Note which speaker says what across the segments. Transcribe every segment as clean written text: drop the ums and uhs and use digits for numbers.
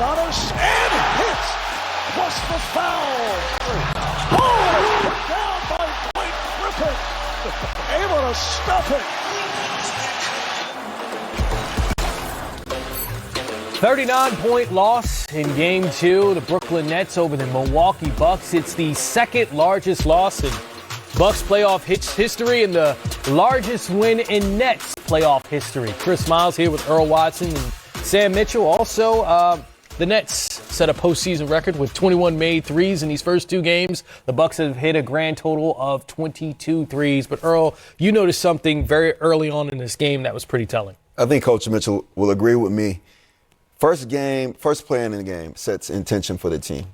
Speaker 1: Giannis and hits, plus the foul. Oh, down by Blake Griffin, able to stop it.
Speaker 2: 39-point loss in Game 2, the Brooklyn Nets over the Milwaukee Bucks. It's the second largest loss in Bucks playoff history and the largest win in Nets playoff history. Chris Miles here with Earl Watson and Sam Mitchell. Also, the Nets set a postseason record with 21 made threes in these first two games. The Bucks have hit a grand total of 22 threes. But Earl, you noticed something very early on in this game that was pretty telling.
Speaker 3: I think Coach Mitchell will agree with me. First play in the game sets intention for the team.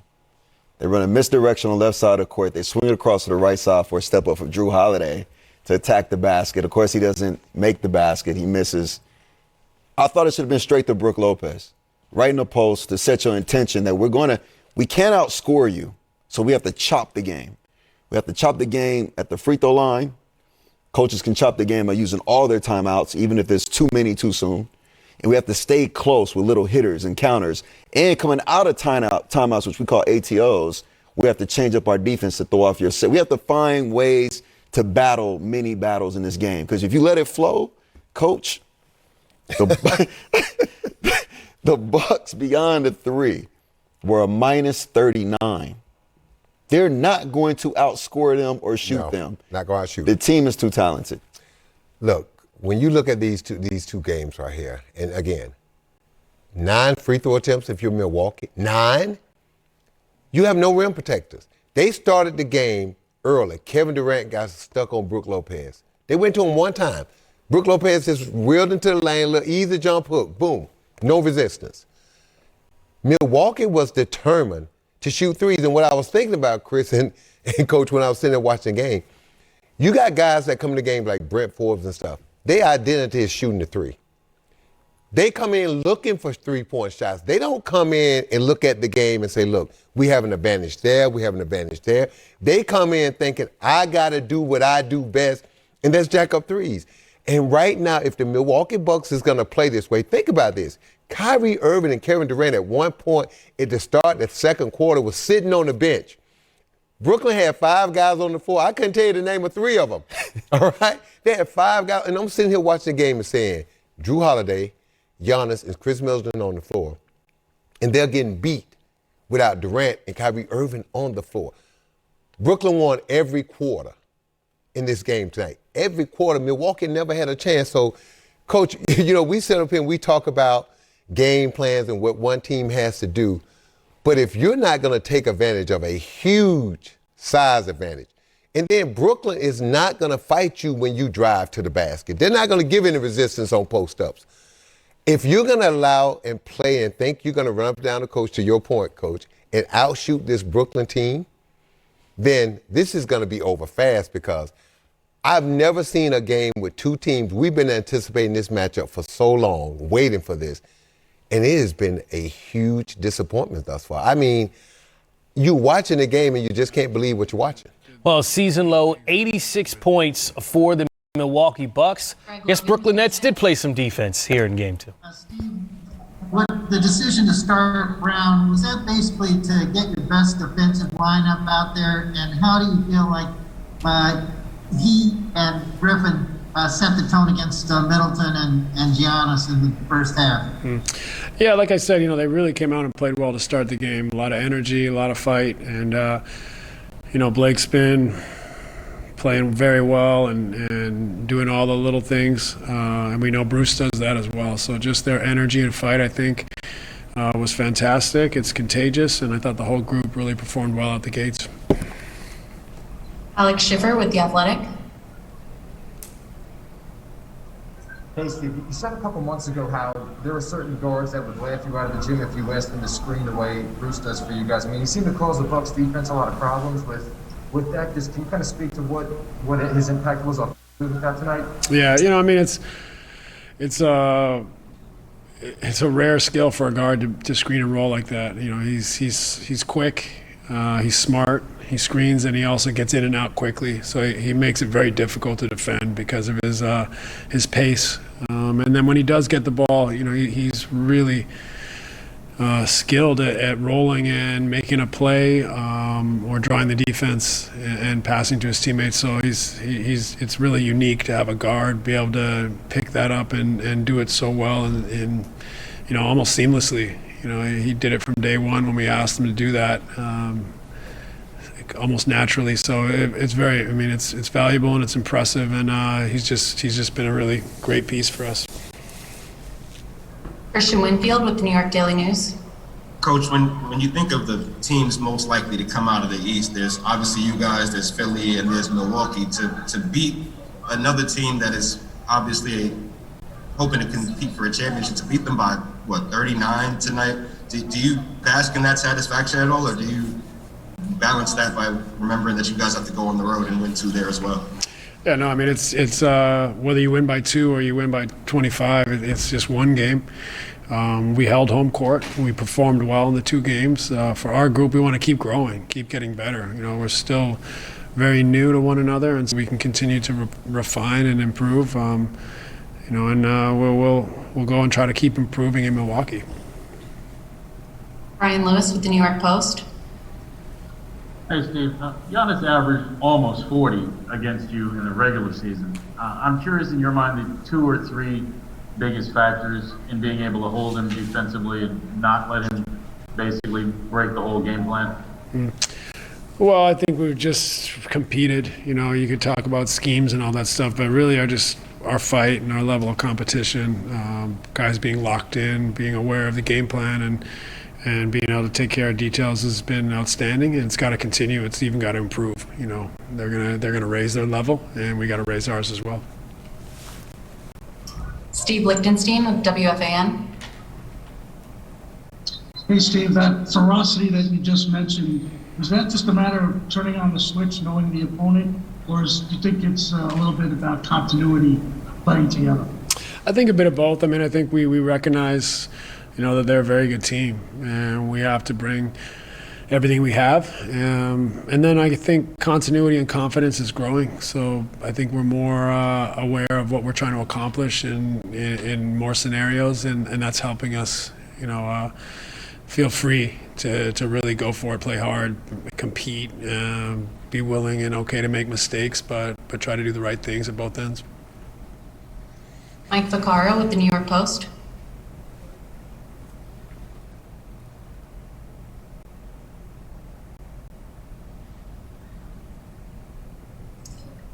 Speaker 3: They run a misdirection on the left side of the court. They swing it across to the right side for a step up for Drew Holiday to attack the basket. Of course, he doesn't make the basket. He misses. I thought it should have been straight to Brook Lopez, right in the post to set your intention that we can't outscore you, so we have to chop the game. We have to chop the game at the free throw line. Coaches can chop the game by using all their timeouts, even if there's too many too soon. And we have to stay close with little hitters and counters. And coming out of timeouts, which we call ATOs, we have to change up our defense to throw off your set. We have to find ways to battle many battles in this game. Because if you let it flow, Coach, the Bucks beyond the three were a minus 39. They're not going to outscore them or shoot them.
Speaker 4: Not going to outshoot.
Speaker 3: The team is too talented.
Speaker 4: Look. When you look at these two games right here, and again, 9 free throw attempts if you're Milwaukee, 9, you have no rim protectors. They started the game early. Kevin Durant got stuck on Brook Lopez. They went to him one time. Brook Lopez just reeled into the lane, little easy jump hook, boom, no resistance. Milwaukee was determined to shoot threes, and what I was thinking about, Chris and Coach, when I was sitting there watching the game, you got guys that come in the game like Brett Forbes and stuff. Their identity is shooting the three. They come in looking for three-point shots. They don't come in and look at the game and say, look, we have an advantage there, we have an advantage there. They come in thinking, I got to do what I do best, and that's jack up threes. And right now, if the Milwaukee Bucks is going to play this way, think about this. Kyrie Irving and Kevin Durant at one point at the start of the second quarter was sitting on the bench. Brooklyn had 5 guys on the floor. I couldn't tell you the name of 3 of them. All right? They had 5 guys. And I'm sitting here watching the game and saying, Drew Holiday, Giannis, and Chris Middleton on the floor. And they're getting beat without Durant and Kyrie Irving on the floor. Brooklyn won every quarter in this game tonight. Every quarter. Milwaukee never had a chance. So, Coach, we sit up here and we talk about game plans and what one team has to do. But if you're not going to take advantage of a huge size advantage, and then Brooklyn is not going to fight you when you drive to the basket. They're not going to give any resistance on post-ups. If you're going to allow and play and think you're going to run up and down the coach, to your point, Coach, and outshoot this Brooklyn team, then this is going to be over fast because I've never seen a game with 2 teams. We've been anticipating this matchup for so long, waiting for this. And it has been a huge disappointment thus far. I mean, you're watching the game and you just can't believe what you're watching.
Speaker 2: Well, season low, 86 points for the Milwaukee Bucks. I guess Brooklyn Nets did play some defense here in Game 2.
Speaker 5: Steve, what the decision to start Brown, was that basically to get your best defensive lineup out there? And how do you feel like he and Griffin set the tone against Middleton and Giannis in the first half?
Speaker 6: Yeah, like I said, they really came out and played well to start the game. A lot of energy, a lot of fight, and Blake's been playing very well and doing all the little things, and we know Bruce does that as well. So just their energy and fight, I think, was fantastic. It's contagious, and I thought the whole group really performed well out the gates.
Speaker 7: Alex Schiffer with The Athletic.
Speaker 8: Hey, Steve, you said a couple months ago how there were certain guards that would laugh you out of the gym if you asked them to screen the way Bruce does for you guys. I mean, he seemed to cause the Bucks defense a lot of problems with that. Just can you kind of speak to what his impact was on that tonight?
Speaker 6: Yeah, it's a rare skill for a guard to screen and roll like that. He's quick, he's smart. He screens and he also gets in and out quickly, so he makes it very difficult to defend because of his pace. And then when he does get the ball, he's really skilled at rolling and making a play or drawing the defense and passing to his teammates. So it's really unique to have a guard be able to pick that up and do it so well and almost seamlessly. He did it from day one when we asked him to do that. Almost naturally, so it's very. It's valuable and it's impressive, and he's just been a really great piece for us.
Speaker 7: Christian Winfield with the New York Daily News.
Speaker 9: Coach, when you think of the teams most likely to come out of the East, there's obviously you guys, there's Philly, and there's Milwaukee. To beat another team that is obviously hoping to compete for a championship, to beat them by 39 tonight. Do you bask in that satisfaction at all, or do you balance that by remembering that you guys have to go on the road and win 2 there as well?
Speaker 6: Yeah, no, it's whether you win by 2 or you win by 25, it's just one game. We held home court. We performed well in the 2 games. For our group, we want to keep growing, keep getting better. We're still very new to one another, and so we can continue to refine and improve. And we'll go and try to keep improving in Milwaukee.
Speaker 7: Brian Lewis with the New York Post.
Speaker 10: Hey, Steve. Giannis averaged almost 40 against you in the regular season. I'm curious, in your mind, the 2 or 3 biggest factors in being able to hold him defensively and not let him basically break the whole game plan?
Speaker 6: Well, I think we've just competed. You could talk about schemes and all that stuff, but really our fight and our level of competition, guys being locked in, being aware of the game plan, and being able to take care of details has been outstanding, and it's got to continue. It's even got to improve. They're gonna raise their level, and we got to raise ours as well.
Speaker 7: Steve Lichtenstein with WFAN.
Speaker 11: Hey, Steve, that ferocity that you just mentioned, is that just a matter of turning on the switch, knowing the opponent, or do you think it's a little bit about continuity, playing together?
Speaker 6: I think a bit of both. I think we recognize that they're a very good team, and we have to bring everything we have. And then I think continuity and confidence is growing. So I think we're more aware of what we're trying to accomplish in more scenarios, and that's helping us, feel free to really go for it, play hard, compete, be willing and okay to make mistakes, but try to do the right things at both ends.
Speaker 7: Mike Vaccaro with the New York Post.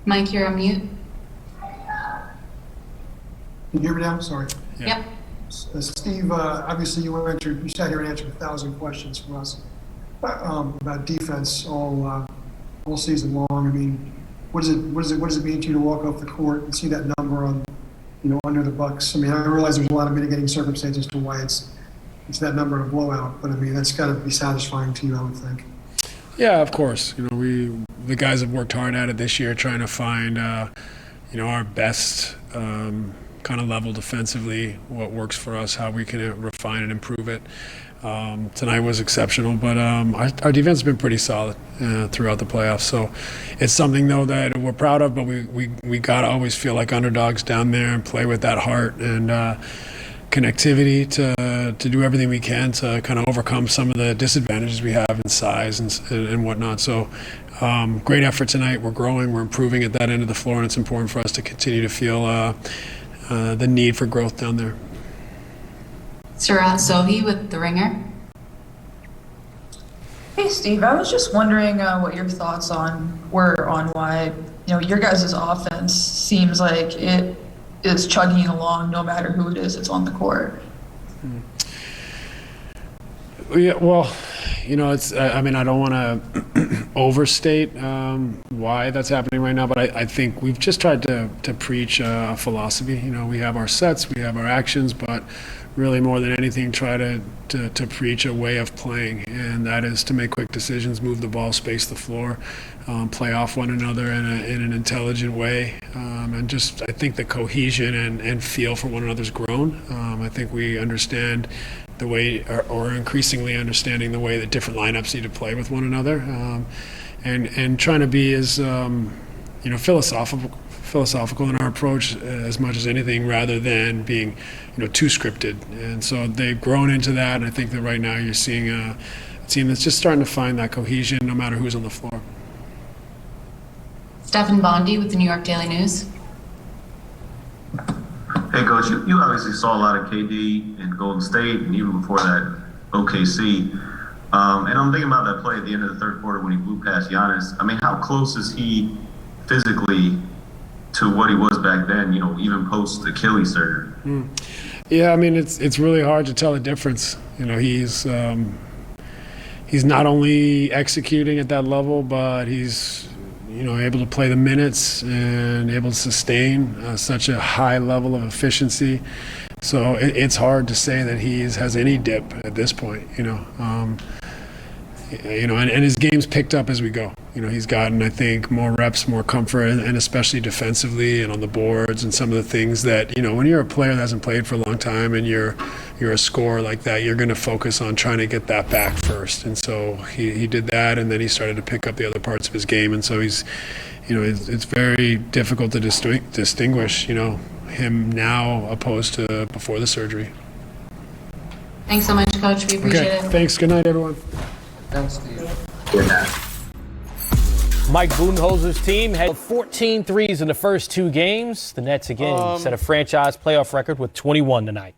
Speaker 7: Mike, you're on mute.
Speaker 12: Can you hear me now? Sorry.
Speaker 7: Yeah. Yep.
Speaker 12: Steve, obviously you sat here and answered 1,000 questions from us about defense all season long. What does it mean to you to walk off the court and see that number on, under the Bucks? I realize there's a lot of mitigating circumstances to why it's that number of blowout, but that's got to be satisfying to you, I would think.
Speaker 6: Yeah, of course. The guys have worked hard at it this year, trying to find, our best kind of level defensively, what works for us, how we can refine and improve it. Tonight was exceptional, but our defense has been pretty solid throughout the playoffs. So it's something, though, that we're proud of, but we got to always feel like underdogs down there and play with that heart and connectivity to do everything we can to kind of overcome some of the disadvantages we have in size and whatnot. So great effort tonight. We're growing, we're improving at that end of the floor, and it's important for us to continue to feel the need for growth down there.
Speaker 7: Surat Sohi with The Ringer.
Speaker 13: Hey, Steve, I was just wondering what your thoughts were on why your guys' offense seems like it is chugging along no matter who it is that's on the court.
Speaker 6: Yeah, well, it's. I don't want to overstate why that's happening right now, but I think we've just tried to preach a philosophy. We have our sets, we have our actions, but really more than anything, try to preach a way of playing, and that is to make quick decisions, move the ball, space the floor, play off one another in an intelligent way, and just I think the cohesion and feel for one another's grown. I think we understand the way, or increasingly understanding the way that different lineups need to play with one another, and trying to be as philosophical philosophical in our approach as much as anything, rather than being, too scripted. And so they've grown into that, and I think that right now you're seeing a team that's just starting to find that cohesion no matter who's on the floor.
Speaker 7: Stephen Bondi with the New York Daily News.
Speaker 14: Hey, Coach, you obviously saw a lot of KD in Golden State, and even before that, OKC. And I'm thinking about that play at the end of the third quarter when he blew past Giannis. I mean, how close is he physically to what he was back then, even post Achilles surgery?
Speaker 6: Yeah, I mean, it's really hard to tell the difference. He's not only executing at that level, but he's able to play the minutes and able to sustain such a high level of efficiency. So it's hard to say that he has any dip at this point. And his game's picked up as we go. He's gotten, I think, more reps, more comfort, and especially defensively and on the boards and some of the things that, when you're a player that hasn't played for a long time and you're a scorer like that, you're going to focus on trying to get that back first. And so he did that, and then he started to pick up the other parts of his game. And so he's, it's very difficult to distinguish, him now opposed to before the surgery.
Speaker 7: Thanks so much, Coach. We appreciate it.
Speaker 6: Thanks. Good night, everyone.
Speaker 8: Thanks, Steve.
Speaker 2: Mike Budenholzer's team had 14 threes in the first two games. The Nets again set a franchise playoff record with 21 tonight.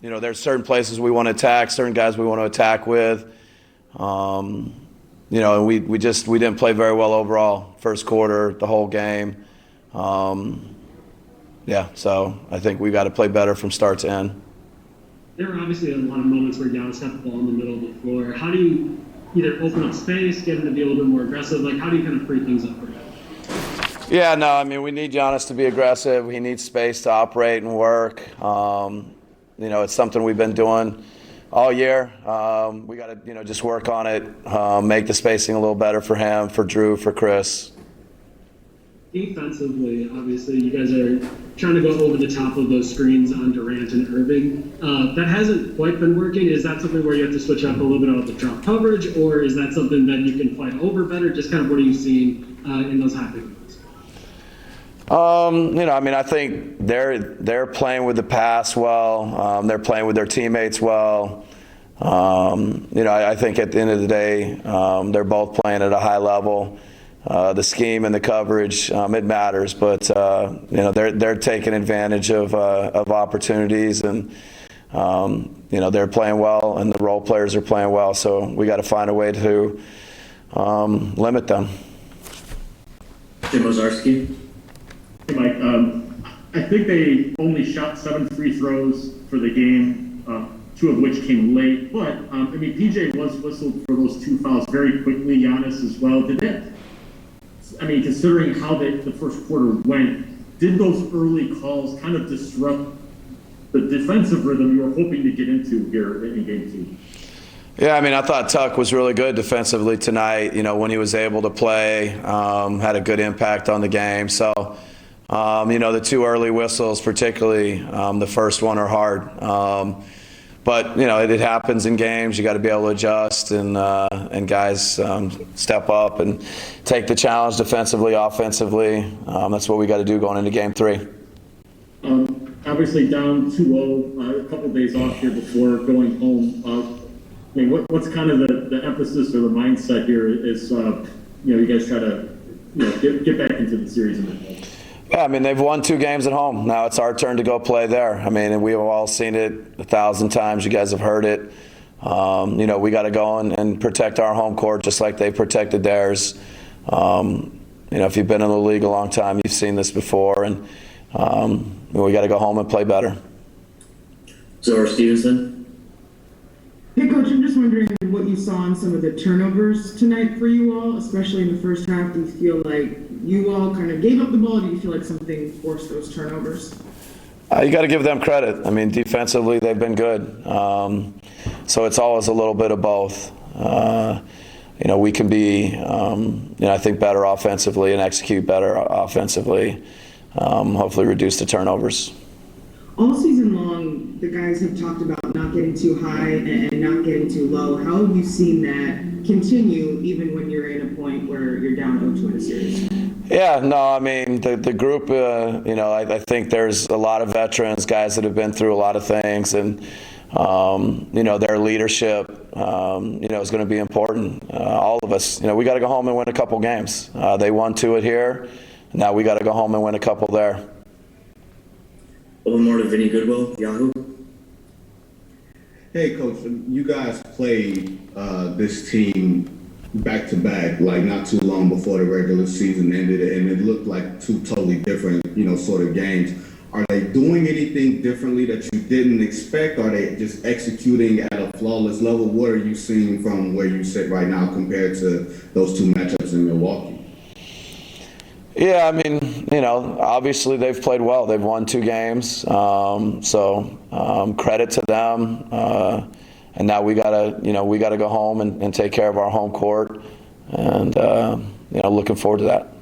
Speaker 15: There's certain places we want to attack, certain guys we want to attack with. And we didn't play very well overall. First quarter, the whole game. So I think we got to play better from start to end.
Speaker 16: There were obviously a lot of moments where Giannis had the ball in the middle of the floor. How do you either open up space, get him to be a little bit more aggressive? How do you kind of free things up for him?
Speaker 15: Yeah, no, I mean, we need Giannis to be aggressive. He needs space to operate and work. It's something we've been doing all year. We got to, just work on it, make the spacing a little better for him, for Drew, for Chris.
Speaker 16: Defensively, obviously, you guys are trying to go over the top of those screens on Durant and Irving. That hasn't quite been working. Is that something where you have to switch up a little bit of the drop coverage, or is that something that you can fight over better? Just kind of what are you seeing in those high pick moves?
Speaker 15: I think they're playing with the pass well. They're playing with their teammates well. I think at the end of the day, they're both playing at a high level. The scheme and the coverage, it matters, but they're taking advantage of opportunities, and they're playing well, and the role players are playing well. So we got to find a way to limit them.
Speaker 17: Jim Ozarski. Hey, Mike. I think they only shot 7 free throws for the game, 2 of which came late. But PJ was whistled for those 2 fouls very quickly. Giannis as well. Did that? Considering how the first quarter went, did those early calls kind of disrupt the defensive rhythm you were hoping to get into here in game 2?
Speaker 15: Yeah, I thought Tuck was really good defensively tonight. When he was able to play, had a good impact on the game. So, the 2 early whistles, particularly the first one, are hard. But it happens in games. You got to be able to adjust, and guys step up and take the challenge defensively, offensively. That's what we got to do going into game 3.
Speaker 17: Obviously down 2-0, a couple days off here before going home. What's kind of the emphasis or the mindset here? Is you guys try to get back into the series in the home?
Speaker 15: Yeah, they've won 2 games at home. Now it's our turn to go play there. And we've all seen it 1,000 times. You guys have heard it. We got to go and protect our home court just like they protected theirs. If you've been in the league a long time, you've seen this before. And we got to go home and play better.
Speaker 17: Zora Stevenson.
Speaker 18: Hey, Coach, I'm just wondering what you saw in some of the turnovers tonight for you all, especially in the first half. Do you feel like you all kind of gave up the ball, or do you feel like something forced those turnovers?
Speaker 15: You got to give them credit. Defensively, they've been good. So it's always a little bit of both. We can be, I think, better offensively and execute better offensively. Hopefully reduce the turnovers.
Speaker 18: All season long, the guys have talked about not getting too high and not getting too low. How have you seen that continue even when you're in a point where you're down 0-2 in a series?
Speaker 15: Yeah, no, I mean, the group, I think there's a lot of veterans, guys that have been through a lot of things, and, their leadership, is going to be important. All of us, we got to go home and win a couple games. They won 2 here. Now we got to go home and win a couple there.
Speaker 19: A little more to Vinny Goodwill, Yahoo.
Speaker 20: Hey, Coach, you guys played this team back-to-back, like not too long before the regular season ended, and it looked like 2 totally different, sort of games. Are they doing anything differently that you didn't expect? Are they just executing at a flawless level? What are you seeing from where you sit right now compared to those 2 matchups in Milwaukee?
Speaker 15: Yeah, I mean, obviously they've played well. They've won 2 games, so credit to them. And now we gotta go home and take care of our home court, and looking forward to that.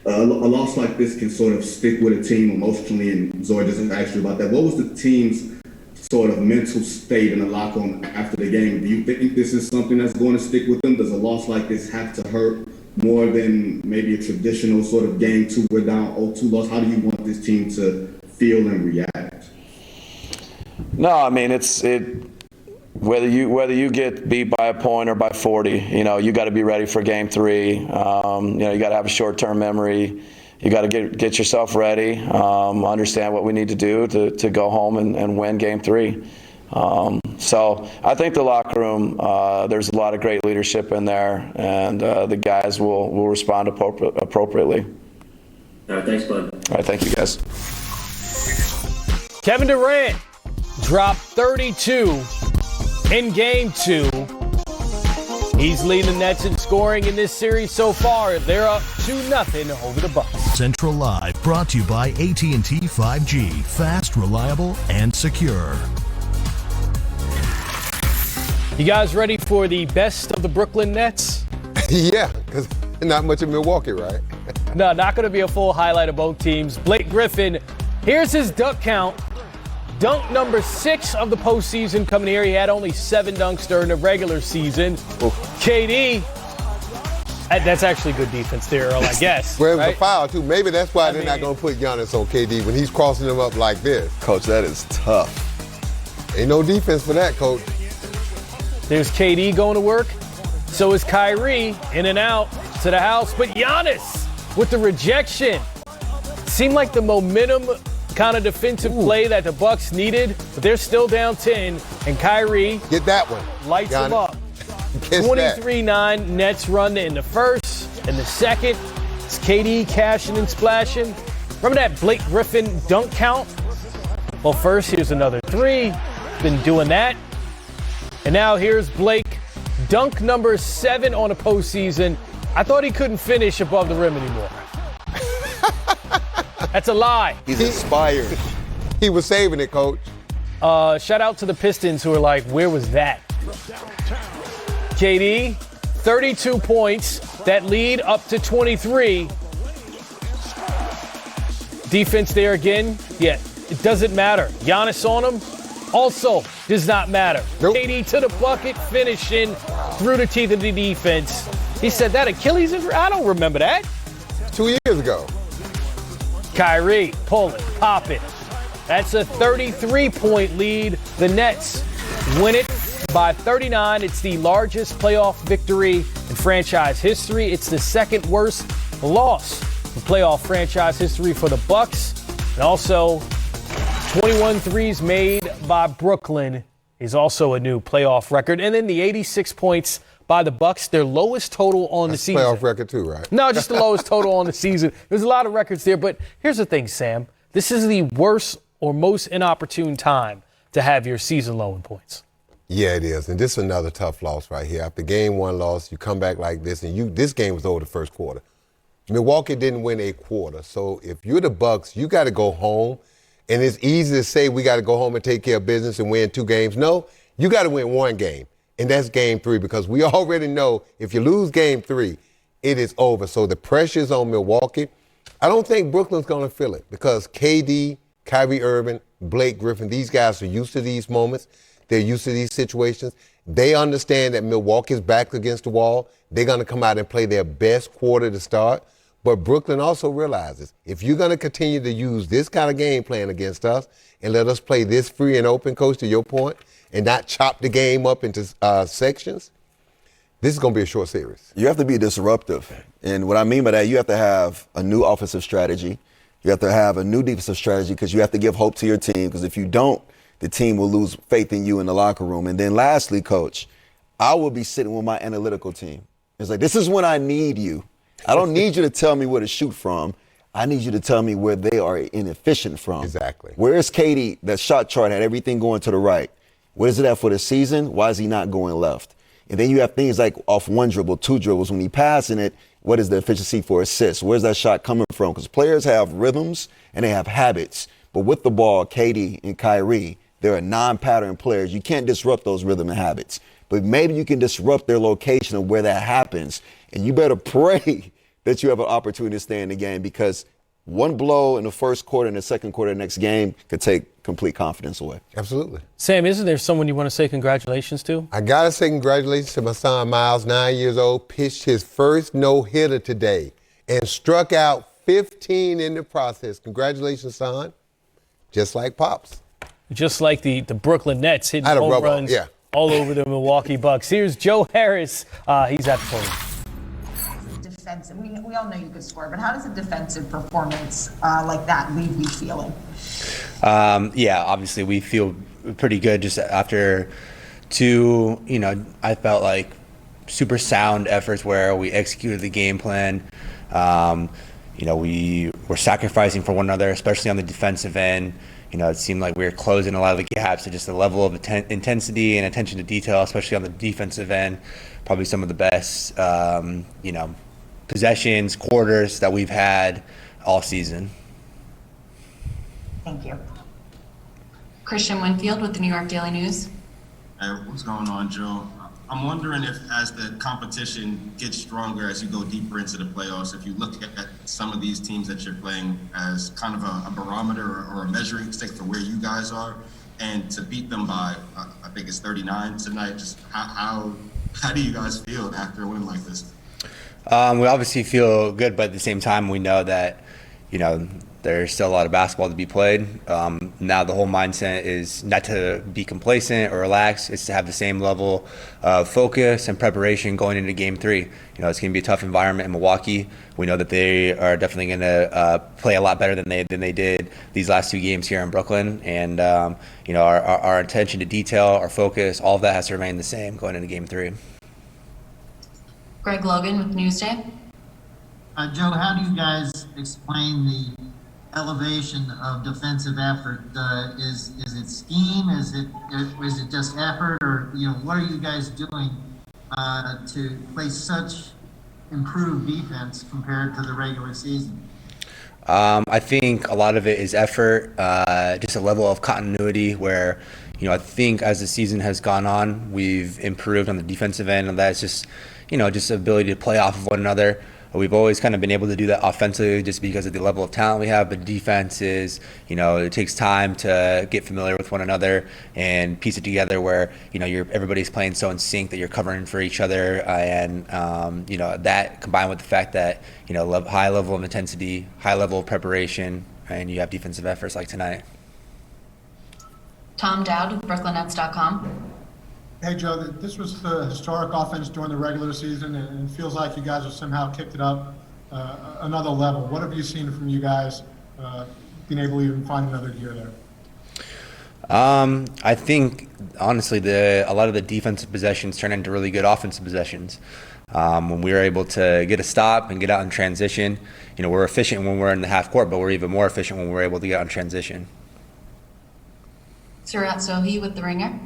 Speaker 20: A loss like this can sort of stick with a team emotionally, and Zoe just asked you about that. What was the team's sort of mental state in the locker room after the game? Do you think this is something that's going to stick with them? Does a loss like this have to hurt more than maybe a traditional sort of game 2 we're down 0-2 loss? How do you want this team to feel and react?
Speaker 15: No, I mean whether you get beat by a point or by 40, you got to be ready for game 3. You got to have a short-term memory. You got to get yourself ready, understand what we need to do to go home and win game 3. So I think the locker room, there's a lot of great leadership in there, and the guys will respond appropriately.
Speaker 19: All right, thanks, bud.
Speaker 15: All right, thank you, guys.
Speaker 2: Kevin Durant dropped 32 in Game 2. He's leading the Nets in scoring in this series so far. They're up 2-0 over the Bucks.
Speaker 21: Central Live, brought to you by AT&T 5G. Fast, reliable, and secure.
Speaker 2: You guys ready for the best of the Brooklyn Nets?
Speaker 4: Yeah, because not much in Milwaukee, right?
Speaker 2: No, not going to be a full highlight of both teams. Blake Griffin, here's his dunk count. Dunk number 6 of the postseason coming here. He had only 7 dunks during the regular season. KD, that's actually good defense there, Earl, I guess.
Speaker 4: Well, it was
Speaker 2: right?
Speaker 4: a foul, too. Maybe that's why they're not going to put Giannis on KD when he's crossing them up like this.
Speaker 3: Coach, that is tough.
Speaker 4: Ain't no defense for that, Coach.
Speaker 2: There's KD going to work. So is Kyrie, in and out to the house. But Giannis with the rejection. Seemed like the momentum kind of defensive play that the Bucks needed, but they're still down 10, and Kyrie
Speaker 4: get that one.
Speaker 2: Lights them up. 23-9 Nets run in the first, and the second, it's KD cashing and splashing. Remember that Blake Griffin dunk count? Well, first, here's another 3. Been doing that. And now here's Blake, dunk number 7 on a postseason. I thought he couldn't finish above the rim anymore. That's a lie.
Speaker 3: He's inspired.
Speaker 4: He was saving it, Coach.
Speaker 2: Shout out to the Pistons who are like, where was that? KD, 32 points. That lead up to 23. Defense there again. Yeah, it doesn't matter. Giannis on him also does not matter. Nope. KD to the bucket, finishing through the teeth of the defense. He said that Achilles injury? I don't remember that.
Speaker 4: 2 years ago.
Speaker 2: Kyrie pulling, popping. That's a 33-point lead. The Nets win it by 39. It's the largest playoff victory in franchise history. It's the second worst loss in playoff franchise history for the Bucks. And also, 21 threes made by Brooklyn is also a new playoff record. And then the 86 points by the Bucks, their lowest total on the season.
Speaker 4: Playoff record too, right?
Speaker 2: No, just the lowest total on the season. There's a lot of records there, but here's the thing, Sam. This is the worst or most inopportune time to have your season low in points.
Speaker 4: Yeah, it is. And this is another tough loss right here. After game 1 loss, you come back like this, and this game was over the first quarter. Milwaukee didn't win a quarter. So if you're the Bucks, you got to go home. And it's easy to say we got to go home and take care of business and win 2 games. No, you got to win 1 game. And that's game 3, because we already know if you lose game 3, it is over. So the pressure's on Milwaukee. I don't think Brooklyn's going to feel it because KD, Kyrie Irving, Blake Griffin, these guys are used to these moments. They're used to these situations. They understand that Milwaukee's back against the wall. They're going to come out and play their best quarter to start. But Brooklyn also realizes if you're going to continue to use this kind of game plan against us and let us play this free and open, Coach, to your point, and not chop the game up into sections, this is going to be a short series.
Speaker 3: You have to be disruptive. And what I mean by that, you have to have a new offensive strategy. You have to have a new defensive strategy because you have to give hope to your team, because if you don't, the team will lose faith in you in the locker room. And then lastly, Coach, I will be sitting with my analytical team. It's like, this is when I need you. I don't need you to tell me where to shoot from. I need you to tell me where they are inefficient from.
Speaker 4: Exactly.
Speaker 3: Where is Katie? That shot chart had everything going to the right. What is it at for the season? Why is he not going left? And then you have things like off one dribble, two dribbles. When he passing it, what is the efficiency for assists? Where's that shot coming from? Because players have rhythms and they have habits. But with the ball, Katie and Kyrie, they're non-pattern players. You can't disrupt those rhythm and habits. But maybe you can disrupt their location of where that happens. And you better pray that you have an opportunity to stay in the game, because one blow in the first quarter and the second quarter of the next game could take complete confidence away.
Speaker 4: Absolutely.
Speaker 2: Sam, isn't there someone you want to say congratulations to?
Speaker 4: I got to say congratulations to my son, Miles, 9 years old, pitched his first no-hitter today and struck out 15 in the process. Congratulations, son. Just like Pops.
Speaker 2: Just like the Brooklyn Nets hitting home runs all over the Milwaukee Bucks. Here's Joe Harris. He's at the podium.
Speaker 1: Defensive. We all know you could score, but how does a defensive performance like that leave you feeling?
Speaker 22: Yeah, obviously we feel pretty good just after two, I felt like super sound efforts where we executed the game plan. We were sacrificing for one another, especially on the defensive end. It seemed like we were closing a lot of the gaps. So just the level of intensity and attention to detail, especially on the defensive end, probably some of the best, possessions, quarters that we've had all season.
Speaker 1: Thank you.
Speaker 7: Christian Winfield with the New York Daily News.
Speaker 9: Hey, what's going on, Joe? I'm wondering if, as the competition gets stronger, as you go deeper into the playoffs, if you look at some of these teams that you're playing as kind of a barometer or a measuring stick for where you guys are, and to beat them by, I think it's 39 tonight, just how do you guys feel after a win like this?
Speaker 22: We obviously feel good, but at the same time, we know that, there's still a lot of basketball to be played. Now the whole mindset is not to be complacent or relax. It's to have the same level of focus and preparation going into Game 3. It's going to be a tough environment in Milwaukee. We know that they are definitely going to play a lot better than they did these last two games here in Brooklyn. And our attention to detail, our focus, all of that has to remain the same going into Game 3.
Speaker 7: Greg Logan with Newsday.
Speaker 5: Joe, how do you guys explain the elevation of defensive effort? Is it scheme? Is it just effort? Or what are you guys doing to play such improved defense compared to the regular season?
Speaker 22: I think a lot of it is effort, just a level of continuity where, I think as the season has gone on, we've improved on the defensive end, and that's just, just the ability to play off of one another. We've always kind of been able to do that offensively just because of the level of talent we have, but defense is, it takes time to get familiar with one another and piece it together where, everybody's playing so in sync that you're covering for each other. And, that combined with the fact that, high level of intensity, high level of preparation, and you have defensive efforts like tonight.
Speaker 7: Tom Dowd with BrooklynNets.com.
Speaker 23: Hey, Joe, this was the historic offense during the regular season, and it feels like you guys have somehow kicked it up another level. What have you seen from you guys being able to even find another gear there?
Speaker 22: I think, honestly, a lot of the defensive possessions turn into really good offensive possessions. When we were able to get a stop and get out in transition, we're efficient when we're in the half court, but we're even more efficient when we're able to get out in transition.
Speaker 7: Surat Sohi with The Ringer.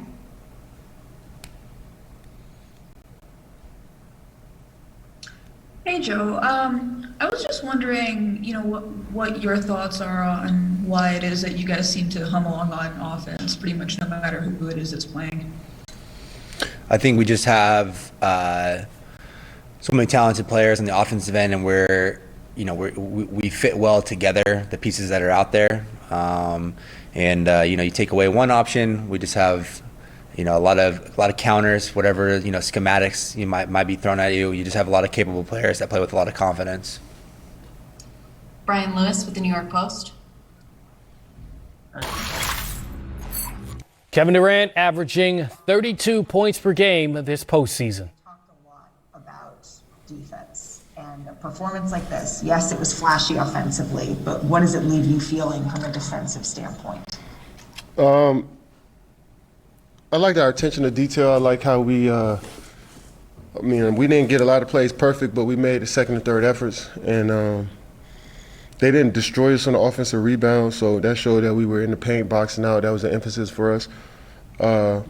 Speaker 13: Hey, Joe. I was just wondering, what your thoughts are on why it is that you guys seem to hum along on offense pretty much no matter who it is that's playing.
Speaker 22: I think we just have so many talented players on the offensive end, and we fit well together, the pieces that are out there. And you take away one option, we just have a lot of counters, whatever schematics you might be thrown at you. You just have a lot of capable players that play with a lot of confidence.
Speaker 7: Brian Lewis with the New York Post.
Speaker 2: Kevin Durant averaging 32 points per game this postseason.
Speaker 1: Talked a lot about defense and a performance like this. Yes, it was flashy offensively, but what does it leave you feeling from a defensive standpoint?
Speaker 10: I like our attention to detail. I like how we didn't get a lot of plays perfect, but we made the second and third efforts, and they didn't destroy us on the offensive rebound, so that showed that we were in the paint boxing out. That was an emphasis for us. But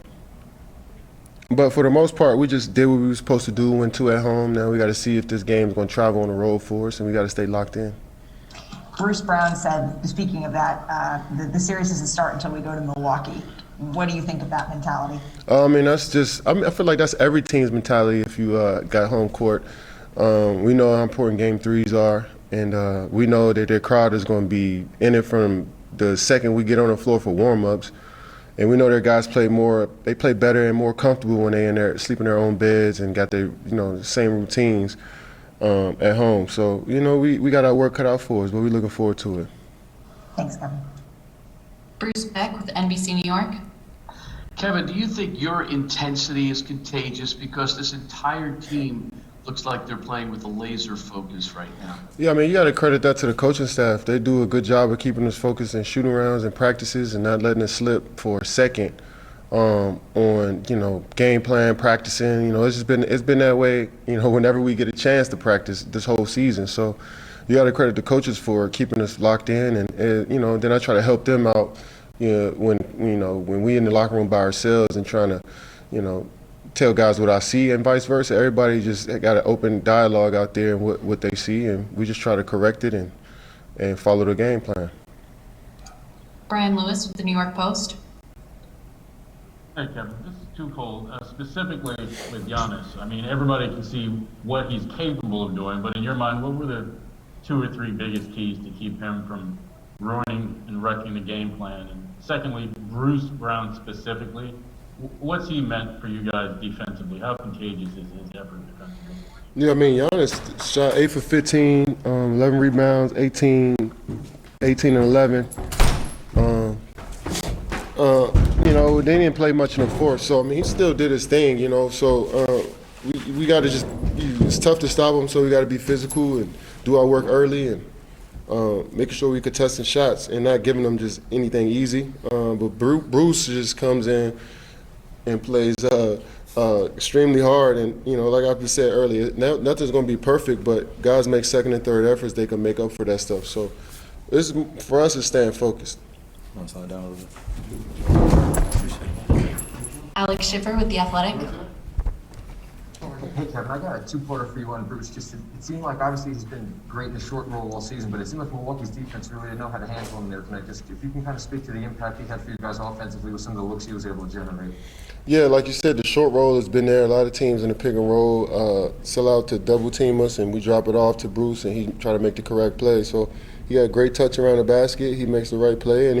Speaker 10: for the most part, we just did what we were supposed to do, went 2 at home. Now we got to see if this game is going to travel on the road for us, and we got to stay locked in.
Speaker 1: Bruce Brown said, speaking of that, the series doesn't start until we go to Milwaukee. What do you think of that mentality?
Speaker 10: I feel like that's every team's mentality if you got home court. We know how important game threes are, and we know that their crowd is going to be in it from the second we get on the floor for warm-ups. And we know their guys play better and more comfortable when they in there, sleep in their own beds and got their, the same routines at home. So, we got our work cut out for us, but we're looking forward to it.
Speaker 1: Thanks, Kevin.
Speaker 7: Bruce Beck with NBC New York.
Speaker 11: Kevin, do you think your intensity is contagious because this entire team looks like they're playing with a laser focus right now?
Speaker 10: Yeah, you got to credit that to the coaching staff. They do a good job of keeping us focused in shooting rounds and practices and not letting us slip for a second on, game plan, practicing. It's been that way, whenever we get a chance to practice this whole season. So you got to credit the coaches for keeping us locked in, and then I try to help them out when we in the locker room by ourselves and trying to, tell guys what I see and vice versa. Everybody just got an open dialogue out there and what they see, and we just try to correct it and follow the game plan.
Speaker 7: Brian Lewis with the New York Post.
Speaker 12: Hey, Kevin, this is twofold. Specifically with Giannis, everybody can see what he's capable of doing, but in your mind, what were the 2 or 3 biggest keys to keep him from ruining and wrecking the game plan? And secondly, Bruce Brown specifically, what's he meant for you guys defensively? How contagious is his effort defensively? Yeah,
Speaker 10: Giannis shot 8 for 15, 11 rebounds, 18 and 11. They didn't play much in the fourth, so he still did his thing, So we got to it's tough to stop him, so we got to be physical and do our work early and making sure we contesting shots and not giving them just anything easy. But Bruce just comes in and plays extremely hard, and like I said earlier, nothing's going to be perfect, but guys make second and third efforts, they can make up for that stuff. So for us, it's staying focused.
Speaker 12: Want to slow down a little bit?
Speaker 7: Alex Schiffer with The Athletic.
Speaker 8: Hey, Kevin, I got a 2-parter for you on Bruce. It seemed like obviously he's been great in the short roll all season, but it seemed like Milwaukee's defense really didn't know how to handle him there tonight. Just if you can kind of speak to the impact he had for you guys offensively with some of the looks he was able to generate.
Speaker 10: Yeah, like you said, the short roll has been there. A lot of teams in the pick and roll sell out to double team us, and we drop it off to Bruce, and he try to make the correct play. So he got a great touch around the basket. He makes the right play, and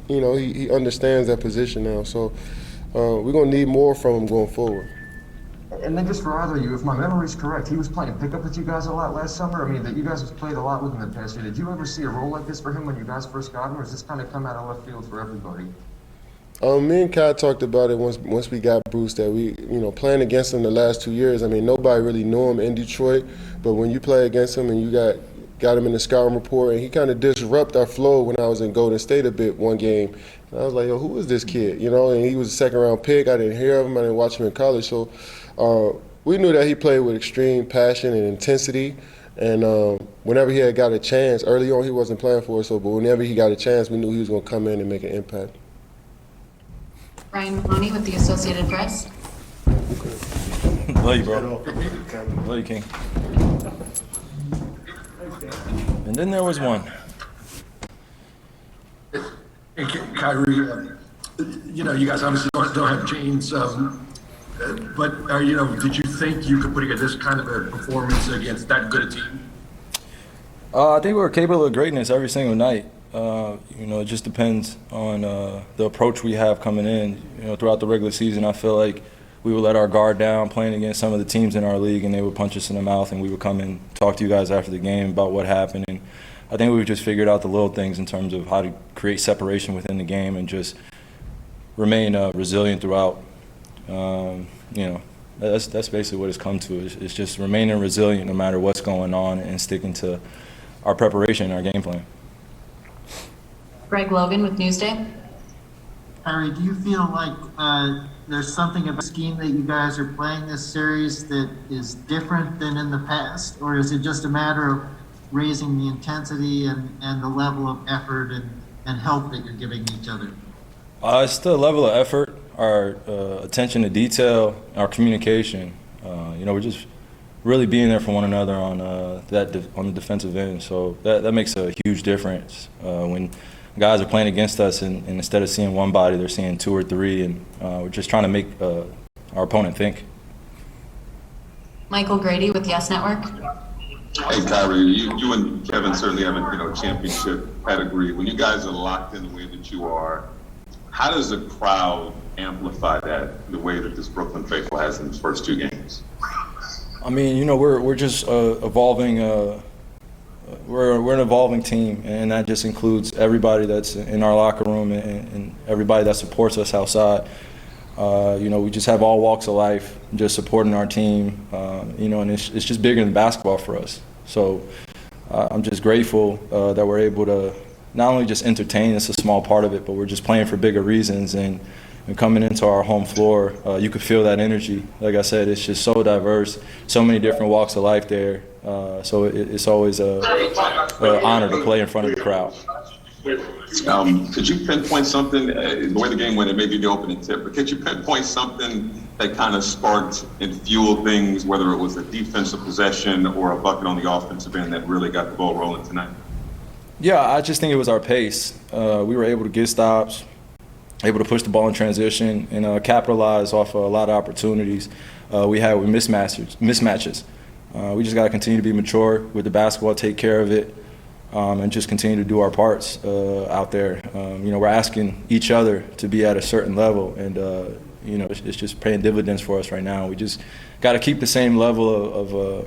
Speaker 10: he understands that position now. So we're gonna need more from him going forward.
Speaker 8: And then just for either of you, if my memory's correct, he was playing pickup with you guys a lot last summer. That you guys have played a lot with him the past year. Did you ever see a role like this for him when you guys first got him, or does this kind of come out of left field for everybody?
Speaker 10: Me and Kai talked about it once we got Bruce, that we, playing against him the last 2 years, nobody really knew him in Detroit, but when you play against him and you got him in the scouting report, and he kind of disrupted our flow when I was in Golden State a bit one game. And I was like, yo, who is this kid? And he was a second-round pick. I didn't hear of him. I didn't watch him in college. So we knew that he played with extreme passion and intensity. And whenever he had got a chance, early on he wasn't playing for us, but whenever he got a chance, we knew he was going to come in and make an impact.
Speaker 7: Ryan Mahoney with the Associated Press.
Speaker 12: Love you, bro. Love you, King. And then there was one.
Speaker 24: Hey, Kyrie, you guys obviously don't have James, but did you think you could put together this kind of a performance against that good a team?
Speaker 12: I think we were capable of greatness every single night.
Speaker 6: It just depends on the approach we have coming in. Throughout the regular season, I feel like we would let our guard down playing against some of the teams in our league, and they would punch us in the mouth, and we would come and talk to you guys after the game about what happened. And I think we've just figured out the little things in terms of how to create separation within the game and just remain resilient throughout. That's basically what it's come to. It's just remaining resilient no matter what's going on and sticking to our preparation and our game plan.
Speaker 7: Greg Logan with Newsday.
Speaker 5: Kyrie, do you feel like there's something about the scheme that you guys are playing this series that is different than in the past? Or is it just a matter of raising the intensity and the level of effort and help that you're giving each other?
Speaker 6: It's the level of effort, our attention to detail, our communication. We're just really being there for one another on on the defensive end. So that makes a huge difference when guys are playing against us, and instead of seeing one body, they're seeing two or three, and we're just trying to make our opponent think.
Speaker 7: Michael Grady with Yes Network.
Speaker 14: Hey, Kyrie, you and Kevin certainly have a championship pedigree. When you guys are locked in the way that you are, how does the crowd amplify that the way that this Brooklyn faithful has in its first two games?
Speaker 6: I mean, we're just evolving. We're an evolving team, and that just includes everybody that's in our locker room and everybody that supports us outside. We just have all walks of life just supporting our team, and it's just bigger than basketball for us. So I'm just grateful that we're able to not only just entertain, it's a small part of it, but we're just playing for bigger reasons. And coming into our home floor, you could feel that energy. Like I said, it's just so diverse, so many different walks of life there. So it's always an honor to play in front of the crowd.
Speaker 14: Could you pinpoint something, the way the game went, it may be the opening tip, but could you pinpoint something that kind of sparked and fueled things, whether it was a defensive possession or a bucket on the offensive end that really got the ball rolling tonight?
Speaker 6: Yeah, I just think it was our pace. We were able to get stops, able to push the ball in transition, and capitalize off a lot of opportunities we had with mismatches. We just got to continue to be mature with the basketball, take care of it, and just continue to do our parts out there. We're asking each other to be at a certain level, and it's just paying dividends for us right now. We just got to keep the same level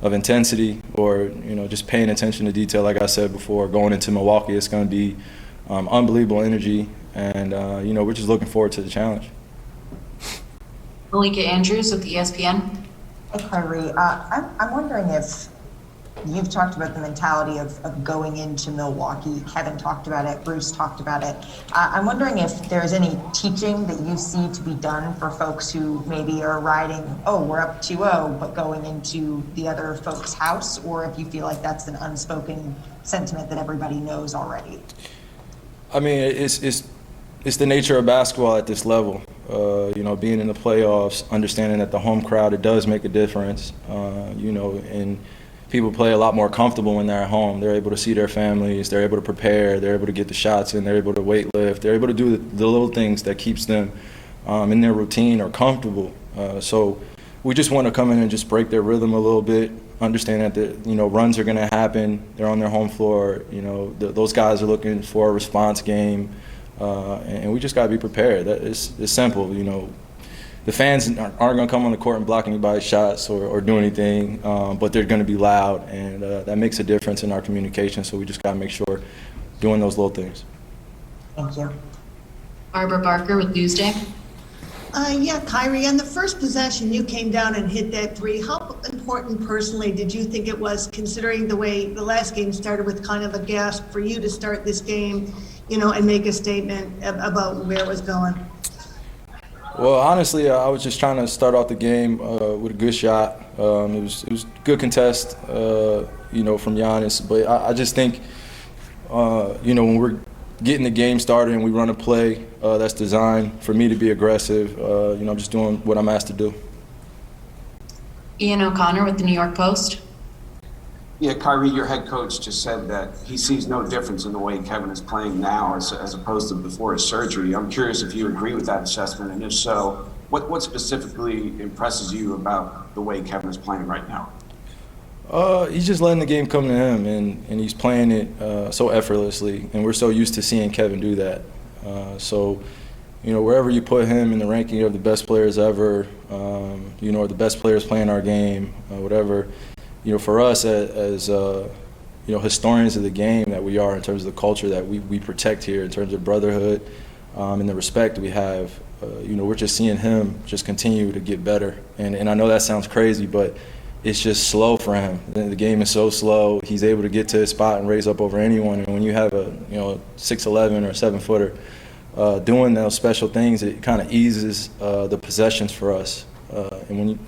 Speaker 6: of intensity, or just paying attention to detail. Like I said before, going into Milwaukee, it's going to be unbelievable energy, and we're just looking forward to the challenge.
Speaker 7: Malika Andrews with ESPN.
Speaker 1: Hey, Kyrie, I'm wondering if you've talked about the mentality of going into Milwaukee. Kevin talked about it. Bruce talked about it. I'm wondering if there's any teaching that you see to be done for folks who maybe are riding, we're up 2-0, but going into the other folks' house, or if you feel like that's an unspoken sentiment that everybody knows already.
Speaker 6: I mean, it's the nature of basketball at this level. Being in the playoffs, understanding that the home crowd, it does make a difference. And people play a lot more comfortable when they're at home. They're able to see their families, they're able to prepare, they're able to get the shots in, they're able to weight lift, they're able to do the little things that keeps them in their routine or comfortable. So we just want to come in and just break their rhythm a little bit, understand that the runs are going to happen. They're on their home floor. Those guys are looking for a response game, and we just got to be prepared. It's simple. The fans aren't going to come on the court and block anybody's shots or do anything, but they're going to be loud, and that makes a difference in our communication. So we just got to make sure doing those little things.
Speaker 1: Thank you.
Speaker 7: Barbara Barker with Newsday.
Speaker 16: Yeah, Kyrie, on the first possession, you came down and hit that three. How important personally did you think it was, considering the way the last game started with kind of a gasp, for you to start this game, and make a statement about where it was going?
Speaker 6: Well, honestly, I was just trying to start off the game with a good shot. It was good contest, from Giannis. But I just think, when we're getting the game started and we run a play that's designed for me to be aggressive, I'm just doing what I'm asked to do.
Speaker 7: Ian O'Connor with the New York Post.
Speaker 17: Yeah, Kyrie, your head coach just said that he sees no difference in the way Kevin is playing now as opposed to before his surgery. I'm curious if you agree with that assessment, and if so, what specifically impresses you about the way Kevin is playing right now?
Speaker 6: He's just letting the game come to him, and he's playing it so effortlessly, and we're so used to seeing Kevin do that. So, wherever you put him in the ranking of the best players ever, or the best players playing our game, whatever, for us as historians of the game that we are in terms of the culture that we protect here, in terms of brotherhood and the respect we have, we're just seeing him just continue to get better. And I know that sounds crazy, but it's just slow for him. The game is so slow. He's able to get to his spot and raise up over anyone. And when you have a 6'11" or 7-footer doing those special things, it kind of eases the possessions for us. And when you're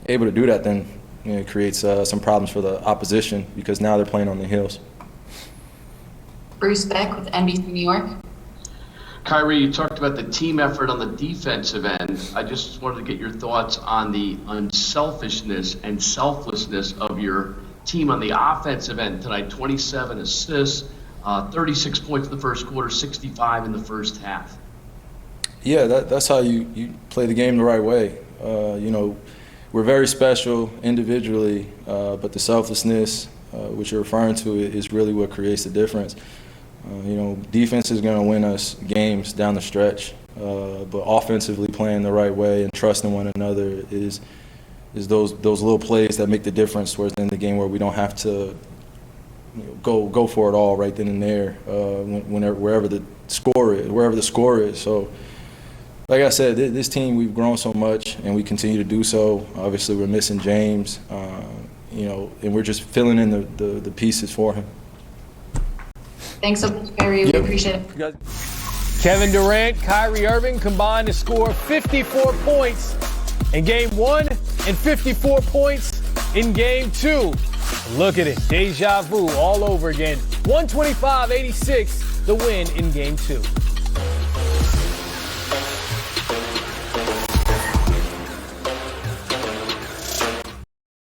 Speaker 6: able to do that, then it creates some problems for the opposition because now they're playing on the heels.
Speaker 7: Bruce Beck with NBC New York.
Speaker 11: Kyrie, you talked about the team effort on the defensive end. I just wanted to get your thoughts on the unselfishness and selflessness of your team on the offensive end tonight. 27 assists, 36 points in the first quarter, 65 in the first half. Yeah,
Speaker 6: that's how you play the game the right way. We're very special individually, but the selflessness, which you're referring to, is really what creates the difference. Defense is going to win us games down the stretch, but offensively playing the right way and trusting one another is those little plays that make the difference towards the end of the game, where we don't have to go for it all right then and there wherever the score is. So, like I said, this team, we've grown so much and we continue to do so. Obviously, we're missing James, and we're just filling in the pieces for him.
Speaker 7: Thanks so much, Kyrie. We appreciate it.
Speaker 2: Kevin Durant, Kyrie Irving combined to score 54 points in Game 1 and 54 points in Game 2. Look at it. Deja vu all over again. 125-86, the win in Game 2.